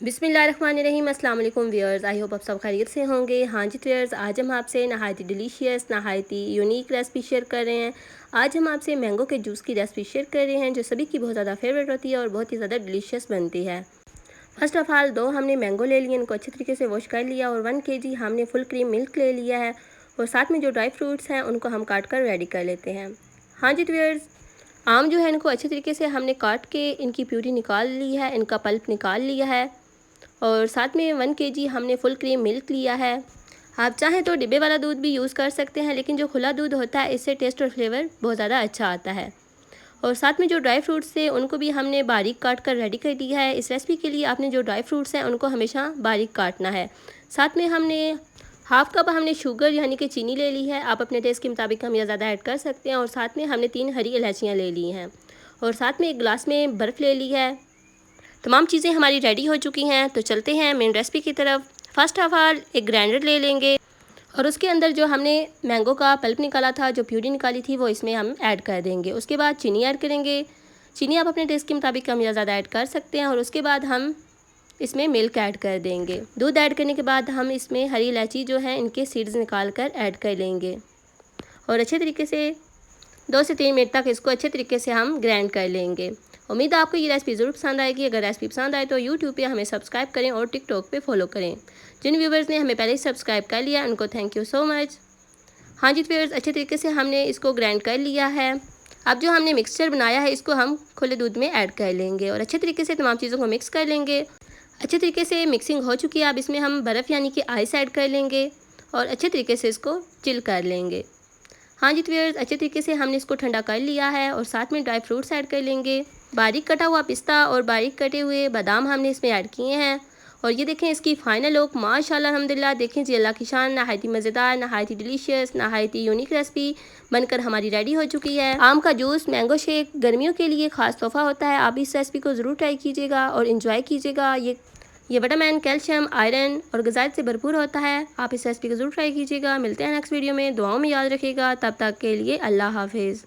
बिस्मिल्लाहिर्रहमानिर्रहीम। अस्सलाम वालेकुम व्यूअर्स, आई होप आप सब खैरियत से होंगे। हाँ जी व्यूअर्स, आज हम आपसे नहायत ही डिलीशियस नहायत ही यूनिक रेसिपी शेयर कर रहे हैं। आज हम आपसे मैंगो के जूस की रेसिपी शेयर कर रहे हैं जो सभी की बहुत ज़्यादा फेवरेट होती है और बहुत ही ज़्यादा डिलीशियस बनती है। फर्स्ट ऑफ़ ऑल हमने मैंगो ले लिए, इनको अच्छे तरीके से वॉश कर लिया और 1 kg हमने फुल क्रीम मिल्क ले लिया है और साथ में जो ड्राई फ्रूट्स हैं उनको हम काट कर रेडी कर लेते हैं। हाँ जी व्यूअर्स, आम जो है इनको अच्छे तरीके से हमने काट के इनकी प्यूरी निकाल ली है, इनका पल्प निकाल लिया है और साथ में 1 kg हमने फुल क्रीम मिल्क लिया है। आप चाहें तो डिब्बे वाला दूध भी यूज़ कर सकते हैं, लेकिन जो खुला दूध होता है इससे टेस्ट और फ्लेवर बहुत ज़्यादा अच्छा आता है। और साथ में जो ड्राई फ्रूट्स थे उनको भी हमने बारीक काट कर रेडी कर दिया है। इस रेसिपी के लिए आपने जो ड्राई फ्रूट्स हैं उनको हमेशा बारीक काटना है। साथ में हमने हाफ़ कप हमने शुगर यानी कि चीनी ले ली है। आप अपने टेस्ट के मुताबिक कम या ज़्यादा ऐड कर सकते हैं। और साथ में हमने 3 हरी इलायचियाँ ले ली हैं और साथ में एक गिलास में बर्फ़ ले ली है। तमाम चीज़ें हमारी रेडी हो चुकी हैं, तो चलते हैं मेन रेसिपी की तरफ। फर्स्ट ऑफ़ ऑल एक ग्राइंडर ले लेंगे और उसके अंदर जो हमने मैंगो का पल्प निकाला था, जो प्यूरी निकाली थी, वो इसमें हम ऐड कर देंगे। उसके बाद चीनी ऐड करेंगे। चीनी आप अपने टेस्ट के मुताबिक कम या ज़्यादा ऐड कर सकते हैं। और उसके बाद हम इसमें मिल्क ऐड कर देंगे। दूध ऐड करने के बाद हम इसमें हरी इलायची जो है इनके सीड्स निकाल कर ऐड कर लेंगे और अच्छे तरीके से 2 से 3 मिनट तक इसको अच्छे तरीके से हम ग्राइंड कर लेंगे। उम्मीद है आपको ये रेसिपी ज़रूर पसंद आएगी। अगर रेसिपी पसंद आए तो यूट्यूब पे हमें सब्सक्राइब करें और टिकटॉक पे फॉलो करें। जिन व्यूवर्स ने हमें पहले ही सब्सक्राइब कर लिया उनको थैंक यू सो मच। हाँ जी व्यूवर्स, अच्छे तरीके से हमने इसको ग्राइंड कर लिया है। अब जो हमने मिक्सचर बनाया है इसको हम खुले दूध में ऐड कर लेंगे और अच्छे तरीके से तमाम चीज़ों को मिक्स कर लेंगे। अच्छे तरीके से मिक्सिंग हो चुकी है। अब इसमें हम बर्फ़ यानी कि आइस ऐड कर लेंगे और अच्छे तरीके से इसको चिल कर लेंगे। हाँ जी व्यूअर्स, अच्छे तरीके से हमने इसको ठंडा कर लिया है और साथ में ड्राई फ्रूट्स ऐड कर लेंगे। बारीक कटा हुआ पिस्ता और बारीक कटे हुए बादाम हमने इसमें ऐड किए हैं और ये देखें इसकी फ़ाइनल लुक माशाल्लाह अल्हम्दुलिल्लाह। देखें जी, अल्लाह की शान, नहायत ही मज़ेदार, नहायत ही डिलीशियस, नहायत ही यूनिक रेसिपी बनकर हमारी रेडी हो चुकी है। आम का जूस, मैंगो शेक गर्मियों के लिए ख़ास तोहफ़ा होता है। आप इस रेसिपी को ज़रूर ट्राई कीजिएगा और इन्जॉय कीजिएगा। ये विटामिन, कैल्शियम, आयरन और ग़िज़ाइत से भरपूर होता है। आप इस रेसिपी को ज़रूर ट्राई कीजिएगा। मिलते हैं नेक्स्ट वीडियो में। दुआओं में याद रखिएगा। तब तक के लिए अल्लाह हाफ़िज़।